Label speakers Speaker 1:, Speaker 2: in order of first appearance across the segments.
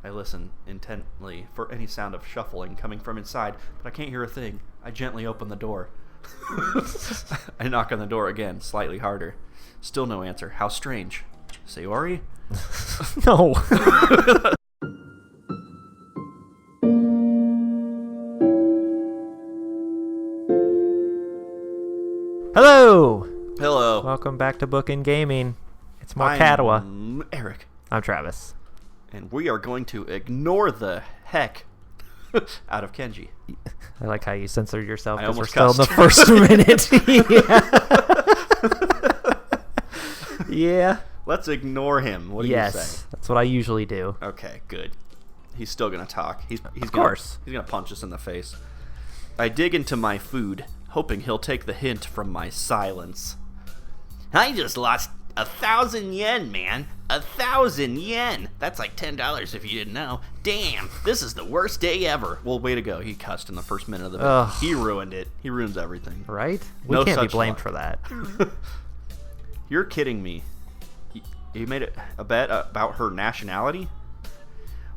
Speaker 1: I listen intently for any sound of shuffling coming from inside, but I can't hear a thing. I gently open the door. I knock on the door again, slightly harder. Still no answer. How strange. Sayori?
Speaker 2: No. Hello.
Speaker 1: Hello.
Speaker 2: Welcome back to Bookend Gaming. It's more Katawa.
Speaker 1: I'm Eric.
Speaker 2: I'm Travis.
Speaker 1: And we are going to ignore the heck out of Kenji.
Speaker 2: I like how you censored yourself
Speaker 1: I
Speaker 2: because we're
Speaker 1: almost
Speaker 2: still in the first minute. Yeah.
Speaker 1: Let's ignore him. What do you say?
Speaker 2: That's what I usually do.
Speaker 1: Okay, good. He's still going to talk. He's
Speaker 2: Of course.
Speaker 1: He's going to punch us in the face. I dig into my food, hoping he'll take the hint from my silence. I just lost 1,000 yen, man. 1,000 yen. That's like $10 if you didn't know. Damn, this is the worst day ever. Well, way to go. He cussed in the first minute of the video. He ruined it. He ruins everything.
Speaker 2: Right? We
Speaker 1: No
Speaker 2: can't be
Speaker 1: such
Speaker 2: blamed
Speaker 1: luck.
Speaker 2: for that.
Speaker 1: You're kidding me. You made a bet about her nationality?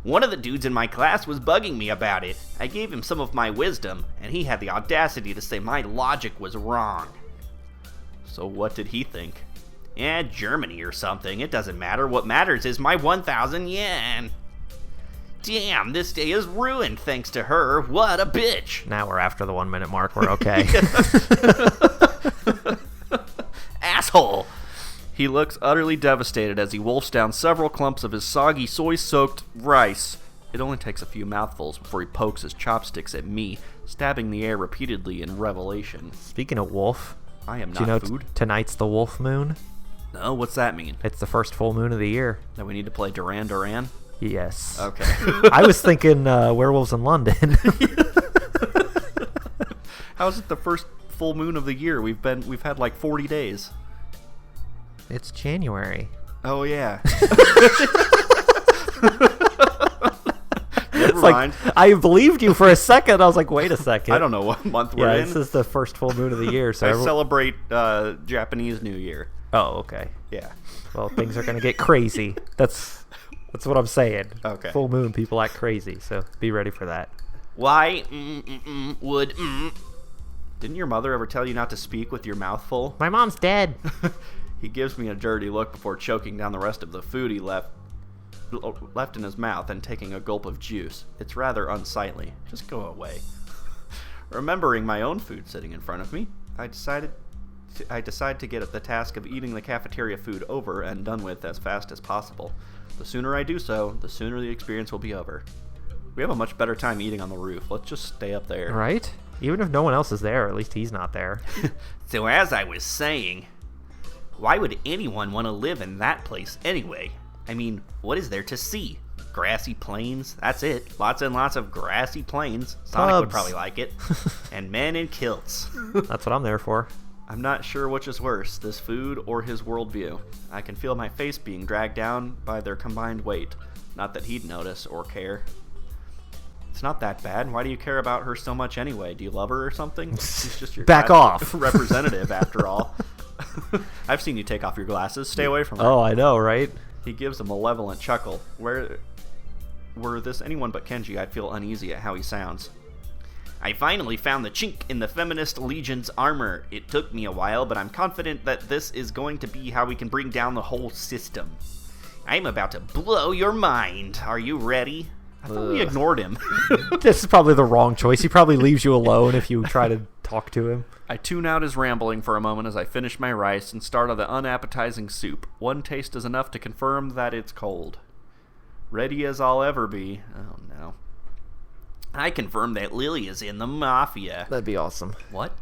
Speaker 1: One of the dudes in my class was bugging me about it. I gave him some of my wisdom, and he had the audacity to say my logic was wrong. So what did he think? Germany or something. It doesn't matter. What matters is my 1,000 yen. Damn, this day is ruined thanks to her. What a bitch.
Speaker 2: Now we're after the 1 minute mark. We're okay.
Speaker 1: Asshole. He looks utterly devastated as he wolfs down several clumps of his soggy soy-soaked rice. It only takes a few mouthfuls before he pokes his chopsticks at me, stabbing the air repeatedly in revelation.
Speaker 2: Speaking of wolf,
Speaker 1: I am
Speaker 2: do you
Speaker 1: not
Speaker 2: know
Speaker 1: food.
Speaker 2: Tonight's the wolf moon?
Speaker 1: No, what's that mean?
Speaker 2: It's the first full moon of the year.
Speaker 1: That we need to play Duran Duran?
Speaker 2: Yes.
Speaker 1: Okay.
Speaker 2: I was thinking Werewolves in London.
Speaker 1: How is it the first full moon of the year? We've had like 40 days.
Speaker 2: It's January.
Speaker 1: Oh yeah.
Speaker 2: It's like, I believed you for a second. I was like, wait a second.
Speaker 1: I don't know what month we're in.
Speaker 2: This is the first full moon of the year. So
Speaker 1: I celebrate Japanese New Year.
Speaker 2: Oh, okay.
Speaker 1: Yeah.
Speaker 2: Well, things are going to get crazy. That's what I'm saying.
Speaker 1: Okay.
Speaker 2: Full moon, people act crazy, so be ready for that.
Speaker 1: Why would... Didn't your mother ever tell you not to speak with your mouth full?
Speaker 2: My mom's dead.
Speaker 1: He gives me a dirty look before choking down the rest of the food he left in his mouth and taking a gulp of juice. It's rather unsightly. Just go away. Remembering my own food sitting in front of me, I decide to get at the task of eating the cafeteria food over and done with as fast as possible. The sooner I do so, the sooner the experience will be over. We have a much better time eating on the roof. Let's just stay up there.
Speaker 2: Right? Even if no one else is there, at least he's not there.
Speaker 1: So as I was saying, why would anyone want to live in that place anyway? I mean, what is there to see? Grassy plains? That's it. Lots and lots of grassy plains. Sonic would probably like it. And men in kilts.
Speaker 2: That's what I'm there for.
Speaker 1: I'm not sure which is worse, this food or his worldview. I can feel my face being dragged down by their combined weight. Not that he'd notice or care. It's not that bad. Why do you care about her so much anyway? Do you love her or something? She's just your
Speaker 2: Back off.
Speaker 1: representative after all. I've seen you take off your glasses. Stay away from her.
Speaker 2: Oh, I know, right?
Speaker 1: He gives a malevolent chuckle. Were this anyone but Kenji, I'd feel uneasy at how he sounds. I finally found the chink in the Feminist Legion's armor. It took me a while, but I'm confident that this is going to be how we can bring down the whole system. I'm about to blow your mind. Are you ready? I thought we ignored him.
Speaker 2: This is probably the wrong choice. He probably leaves you alone if you try to talk to him.
Speaker 1: I tune out his rambling for a moment as I finish my rice and start on the unappetizing soup. One taste is enough to confirm that it's cold. Ready as I'll ever be. Oh no. I confirm that Lilly is in the Mafia.
Speaker 2: That'd be awesome.
Speaker 1: What?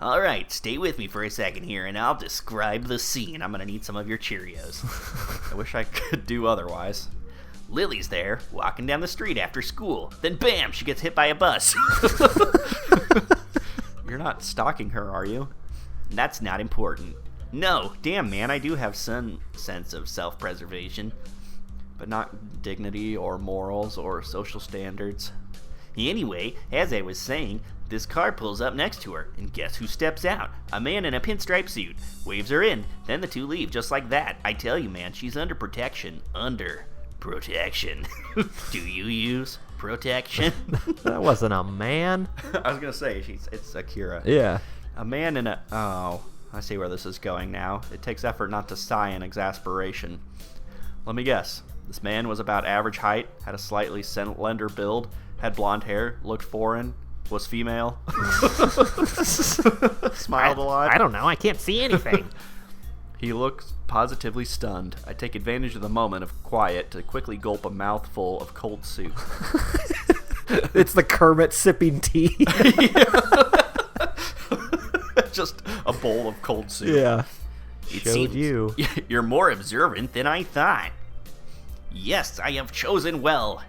Speaker 1: Alright, stay with me for a second here and I'll describe the scene. I'm gonna need some of your Cheerios. I wish I could do otherwise. Lily's there, walking down the street after school. Then bam, she gets hit by a bus. You're not stalking her, are you? That's not important. No, damn man, I do have some sense of self-preservation. But not dignity or morals or social standards. Anyway, as I was saying, this car pulls up next to her, and guess who steps out? A man in a pinstripe suit. Waves her in, then the two leave just like that. I tell you man, she's under protection. Under Protection. Do you use protection?
Speaker 2: That wasn't a man.
Speaker 1: I was going to say, it's Akira.
Speaker 2: Yeah.
Speaker 1: A man in a... Oh, I see where this is going now. It takes effort not to sigh in exasperation. Let me guess. This man was about average height, had a slightly slender build, had blonde hair, looked foreign, was female. Smiled a lot.
Speaker 2: I don't know. I can't see anything.
Speaker 1: He looks positively stunned. I take advantage of the moment of quiet to quickly gulp a mouthful of cold soup.
Speaker 2: It's the Kermit sipping tea.
Speaker 1: Just a bowl of cold soup.
Speaker 2: Yeah.
Speaker 1: It
Speaker 2: Showed
Speaker 1: seems
Speaker 2: you.
Speaker 1: You're more observant than I thought. Yes, I have chosen well.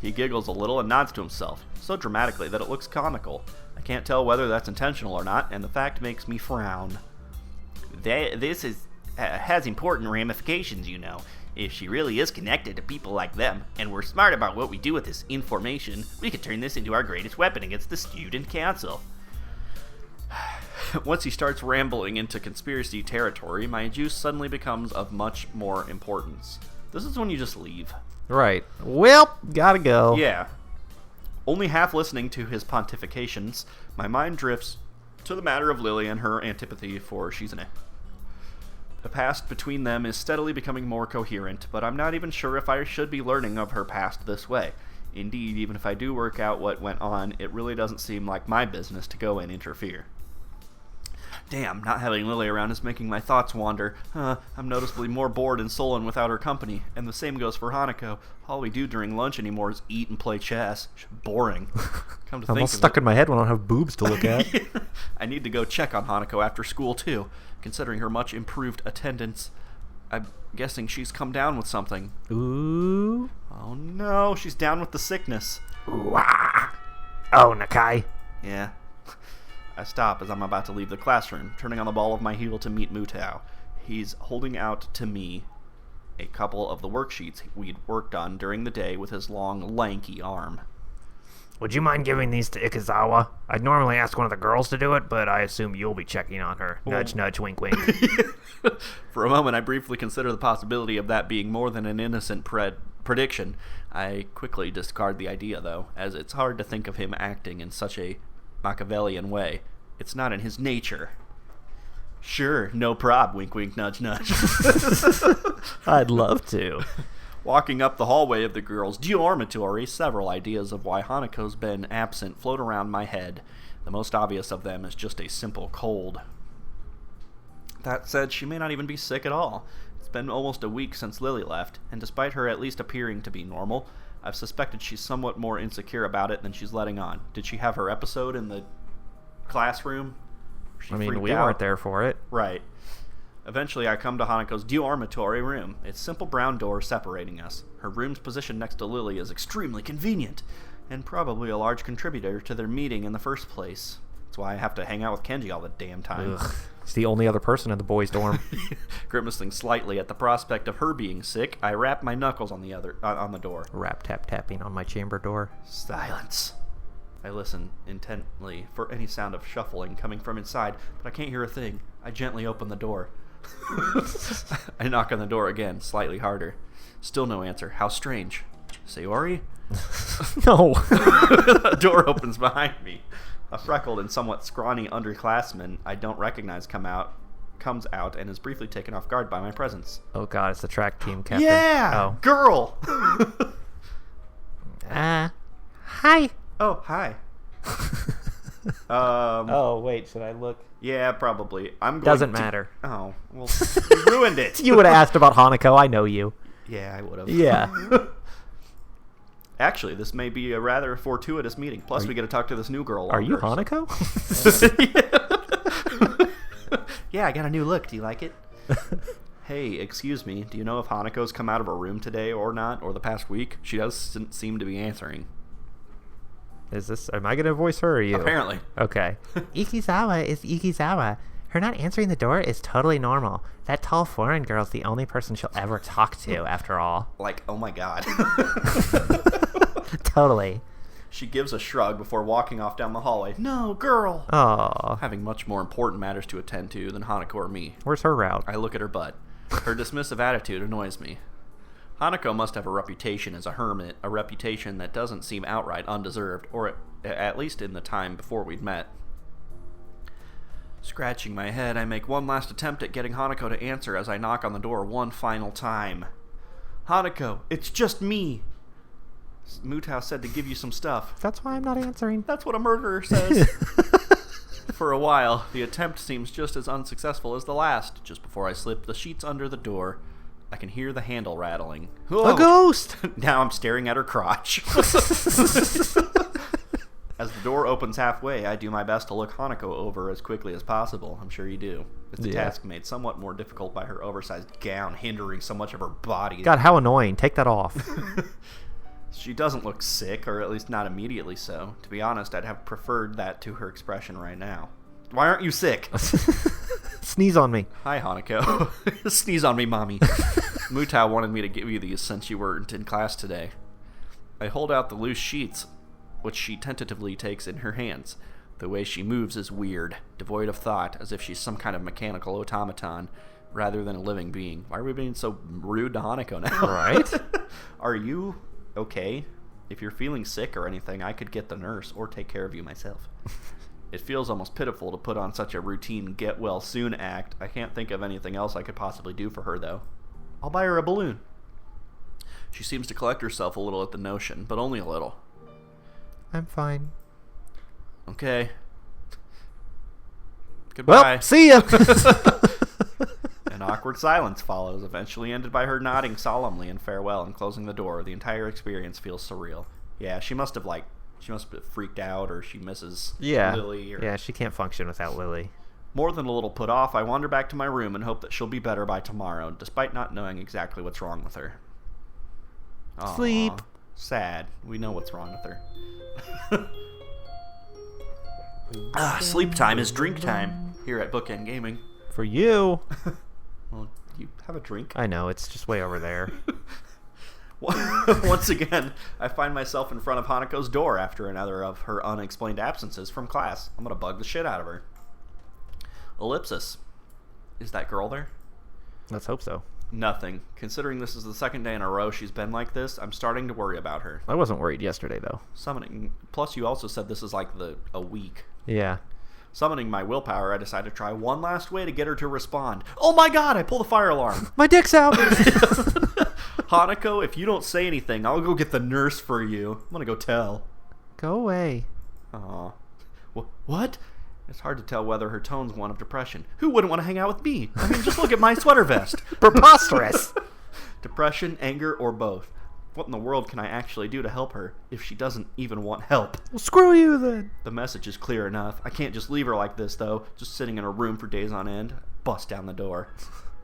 Speaker 1: He giggles a little and nods to himself, so dramatically that it looks comical. I can't tell whether that's intentional or not, and the fact makes me frown. This has important ramifications, you know. If she really is connected to people like them, and we're smart about what we do with this information, we could turn this into our greatest weapon against the student council. Once he starts rambling into conspiracy territory, my juice suddenly becomes of much more importance. This is when you just leave.
Speaker 2: Right. Well, gotta go.
Speaker 1: Yeah. Only half listening to his pontifications, my mind drifts to the matter of Lilly and her antipathy for Shizune. The past between them is steadily becoming more coherent, but I'm not even sure if I should be learning of her past this way. Indeed, even if I do work out what went on, it really doesn't seem like my business to go and interfere. Damn, not having Lilly around is making my thoughts wander. I'm noticeably more bored and sullen without her company, and the same goes for Hanako. All we do during lunch anymore is eat and play chess. Boring. Come to think
Speaker 2: Almost
Speaker 1: of
Speaker 2: stuck
Speaker 1: it.
Speaker 2: in my head when I don't have boobs to look at.
Speaker 1: I need to go check on Hanako after school, too. Considering her much improved attendance, I'm guessing she's come down with something.
Speaker 2: Ooh.
Speaker 1: Oh no, she's down with the sickness.
Speaker 2: Ooh-ah. Oh, Nakai.
Speaker 1: Yeah. I stop as I'm about to leave the classroom, turning on the ball of my heel to meet Mutao. He's holding out to me a couple of the worksheets we'd worked on during the day with his long, lanky arm.
Speaker 3: Would you mind giving these to Ikazawa? I'd normally ask one of the girls to do it, but I assume you'll be checking on her. Nudge, nudge, wink, wink.
Speaker 1: For a moment, I briefly consider the possibility of that being more than an innocent prediction. I quickly discard the idea, though, as it's hard to think of him acting in such a Machiavellian way. It's not in his nature. Sure, no prob, wink, wink, nudge, nudge.
Speaker 2: I'd love to.
Speaker 1: Walking up the hallway of the girls' dormitory, several ideas of why Hanako's been absent float around my head. The most obvious of them is just a simple cold. That said, she may not even be sick at all. It's been almost a week since Lilly left, and despite her at least appearing to be normal, I've suspected she's somewhat more insecure about it than she's letting on. Did she have her episode in the classroom?
Speaker 2: I mean, we weren't there for it.
Speaker 1: Right. Eventually, I come to Hanako's dormitory room. It's simple brown door separating us. Her room's position next to Lilly is extremely convenient, and probably a large contributor to their meeting in the first place. That's why I have to hang out with Kenji all the damn time.
Speaker 2: Ugh. He's the only other person in the boys' dorm.
Speaker 1: Grimacing slightly at the prospect of her being sick, I rap my knuckles on the door.
Speaker 2: Rap tap tapping on my chamber door.
Speaker 1: Silence. I listen intently for any sound of shuffling coming from inside, but I can't hear a thing. I gently open the door. I knock on the door again, slightly harder. Still no answer. How strange. Sayori?
Speaker 2: No.
Speaker 1: The door opens behind me. A freckled and somewhat scrawny underclassman I don't recognize comes out and is briefly taken off guard by my presence.
Speaker 2: Oh god, it's the track team captain.
Speaker 1: Yeah! Girl!
Speaker 2: Hi.
Speaker 1: Oh, hi.
Speaker 2: Oh, wait, should I look?
Speaker 1: Yeah, probably.
Speaker 2: Doesn't matter.
Speaker 1: Oh, well, you ruined it.
Speaker 2: You would have asked about Hanako. I know you.
Speaker 1: Yeah, I would have.
Speaker 2: Yeah.
Speaker 1: Actually, this may be a rather fortuitous meeting. Plus, we get to talk to this new girl.
Speaker 2: Are you Hanako?
Speaker 1: Yeah, I got a new look. Do you like it? Hey, excuse me. Do you know if Hanako's come out of her room today or not, or the past week? She doesn't seem to be answering.
Speaker 2: Am I going to voice her or you?
Speaker 1: Apparently.
Speaker 2: Okay.
Speaker 3: Ikizawa is Ikizawa. Her not answering the door is totally normal. That tall foreign girl's the only person she'll ever talk to, after all.
Speaker 1: Like, oh my god.
Speaker 3: Totally.
Speaker 1: She gives a shrug before walking off down the hallway. No, girl!
Speaker 2: Aw.
Speaker 1: Having much more important matters to attend to than Hanako or me.
Speaker 2: Where's her route?
Speaker 1: I look at her butt. Her dismissive attitude annoys me. Hanako must have a reputation as a hermit, a reputation that doesn't seem outright undeserved, or at least in the time before we'd met. Scratching my head, I make one last attempt at getting Hanako to answer as I knock on the door one final time. Hanako, it's just me. Mutao said to give you some stuff.
Speaker 3: That's why I'm not answering.
Speaker 1: That's what a murderer says. For a while, the attempt seems just as unsuccessful as the last. Just before I slip the sheets under the door, I can hear the handle rattling.
Speaker 3: A ghost!
Speaker 1: Now I'm staring at her crotch. As the door opens halfway, I do my best to look Hanako over as quickly as possible. I'm sure you do. It's a task made somewhat more difficult by her oversized gown hindering so much of her body.
Speaker 3: God, how annoying. Take that off.
Speaker 1: She doesn't look sick, or at least not immediately so. To be honest, I'd have preferred that to her expression right now. Why aren't you sick?
Speaker 3: Sneeze on me.
Speaker 1: Hi, Hanako. Sneeze on me, mommy. Mutao wanted me to give you these since you weren't in class today. I hold out the loose sheets, which she tentatively takes in her hands. The way she moves is weird, devoid of thought, as if she's some kind of mechanical automaton, rather than a living being. Why are we being so rude to Hanako now?
Speaker 3: Right?
Speaker 1: Are you okay? If you're feeling sick or anything, I could get the nurse or take care of you myself. It feels almost pitiful to put on such a routine get-well-soon act. I can't think of anything else I could possibly do for her, though. I'll buy her a balloon. She seems to collect herself a little at the notion, but only a little.
Speaker 3: I'm fine.
Speaker 1: Okay. Goodbye.
Speaker 3: Well, see ya!
Speaker 1: An awkward silence follows, eventually ended by her nodding solemnly in farewell and closing the door. The entire experience feels surreal. Yeah, she must have freaked out, or she misses Lilly.
Speaker 3: Yeah, she can't function without Lilly.
Speaker 1: More than a little put off, I wander back to my room and hope that she'll be better by tomorrow, despite not knowing exactly what's wrong with her. Aww,
Speaker 3: Sleep.
Speaker 1: Sad. We know what's wrong with her. Sleep time is drink time here at Bookend Gaming.
Speaker 3: For you.
Speaker 1: Well, you have a drink.
Speaker 3: I know, it's just way over there.
Speaker 1: Once again, I find myself in front of Hanako's door after another of her unexplained absences from class. I'm going to bug the shit out of her. Ellipsis. Is that girl there?
Speaker 3: Let's hope so.
Speaker 1: Nothing. Considering this is the second day in a row she's been like this, I'm starting to worry about her.
Speaker 3: I wasn't worried yesterday, though.
Speaker 1: Summoning. Plus, you also said this is like a week.
Speaker 3: Yeah.
Speaker 1: Summoning my willpower, I decided to try one last way to get her to respond. Oh my god, I pull the fire alarm.
Speaker 3: My dick's out!
Speaker 1: Hanako, if you don't say anything, I'll go get the nurse for you. I'm gonna go tell.
Speaker 3: Go away.
Speaker 1: Aw. What? It's hard to tell whether her tone's one of depression. Who wouldn't want to hang out with me? I mean, just look at my sweater vest.
Speaker 3: Preposterous!
Speaker 1: Depression, anger, or both. What in the world can I actually do to help her if she doesn't even want help?
Speaker 3: Well, screw you then.
Speaker 1: The message is clear enough. I can't just leave her like this, though, just sitting in a room for days on end. Bust down the door.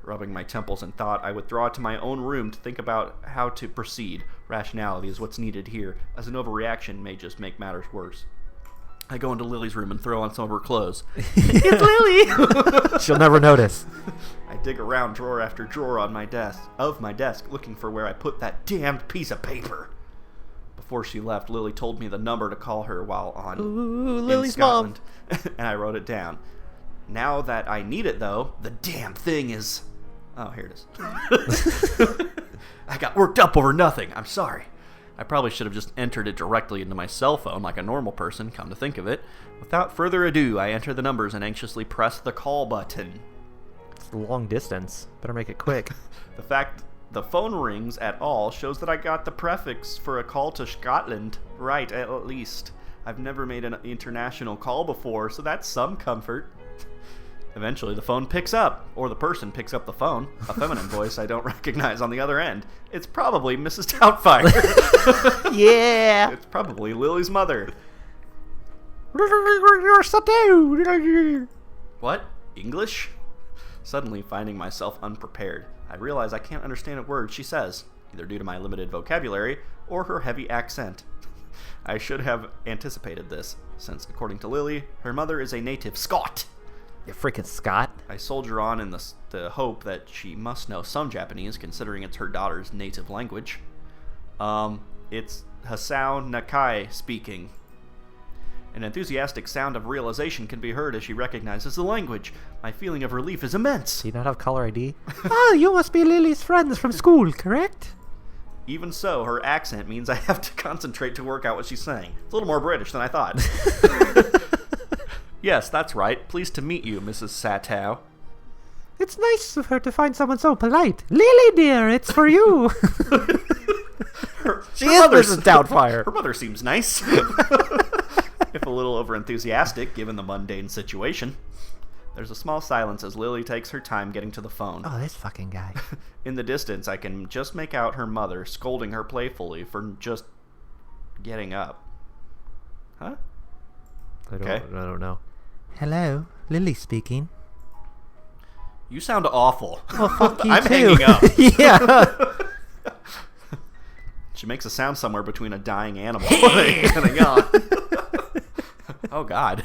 Speaker 1: Rubbing my temples in thought, I withdraw to my own room to think about how to proceed. Rationality is what's needed here, as an overreaction may just make matters worse. I go into Lily's room and throw on some of her clothes. It's Lily!
Speaker 3: She'll never notice.
Speaker 1: I dig around drawer after drawer on my desk, looking for where I put that damned piece of paper. Before she left, Lily told me the number to call her while on
Speaker 3: Lily's
Speaker 1: Scotland, and I wrote it down. Now that I need it, though, the damn thing is... Oh, here it is. I got worked up over nothing. I'm sorry. I probably should have just entered it directly into my cell phone like a normal person, come to think of it. Without further ado, I enter the numbers and anxiously press the call button.
Speaker 3: It's a long distance. Better make it quick.
Speaker 1: The fact the phone rings at all shows that I got the prefix for a call to Scotland right, at least. I've never made an international call before, so that's some comfort. Eventually, the phone picks up, or the person picks up the phone, a feminine voice I don't recognize on the other end. It's probably Mrs. Doubtfire.
Speaker 3: Yeah!
Speaker 1: It's probably Lily's mother. What? English? Suddenly finding myself unprepared, I realize I can't understand a word she says, either due to my limited vocabulary or her heavy accent. I should have anticipated this, since according to Lily, her mother is a native Scot.
Speaker 3: You freaking Scot.
Speaker 1: I soldier on in the hope that she must know some Japanese, considering it's her daughter's native language. It's Hisao Nakai speaking. An enthusiastic sound of realization can be heard as she recognizes the language. My feeling of relief is immense.
Speaker 3: Do you not have caller ID? Oh, you must be Lily's friends from school, correct?
Speaker 1: Even so, her accent means I have to concentrate to work out what she's saying. It's a little more British than I thought. Yes, that's right. Pleased to meet you, Mrs. Satow.
Speaker 3: It's nice of her to find someone so polite. Lily, dear, it's for you.
Speaker 2: She is Mrs. Doubtfire.
Speaker 1: Her mother seems nice. If a little overenthusiastic, given the mundane situation. There's a small silence as Lily takes her time getting to the phone.
Speaker 3: Oh, this fucking guy.
Speaker 1: In the distance, I can just make out her mother scolding her playfully for just getting up. Huh?
Speaker 2: I don't know.
Speaker 3: Hello, Lily speaking.
Speaker 1: You sound awful.
Speaker 3: Well, fuck you
Speaker 1: I'm
Speaker 3: too.
Speaker 1: hanging up.
Speaker 2: Yeah.
Speaker 1: She makes a sound somewhere between a dying animal and hanging on. Oh, God.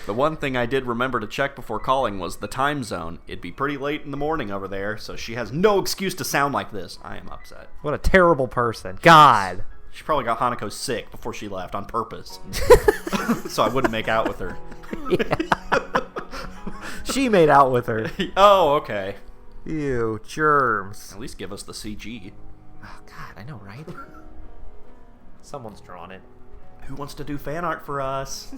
Speaker 1: The one thing I did remember to check before calling was the time zone. It'd be pretty late in the morning over there, so she has no excuse to sound like this. I am upset.
Speaker 2: What a terrible person. God.
Speaker 1: She probably got Hanako sick before she left on purpose. So I wouldn't make out with her.
Speaker 2: Yeah. She made out with her.
Speaker 1: Oh, okay.
Speaker 2: Ew, germs.
Speaker 1: At least give us the CG.
Speaker 3: Oh, God, I know, right?
Speaker 2: Someone's drawn it.
Speaker 1: Who wants to do fan art for us?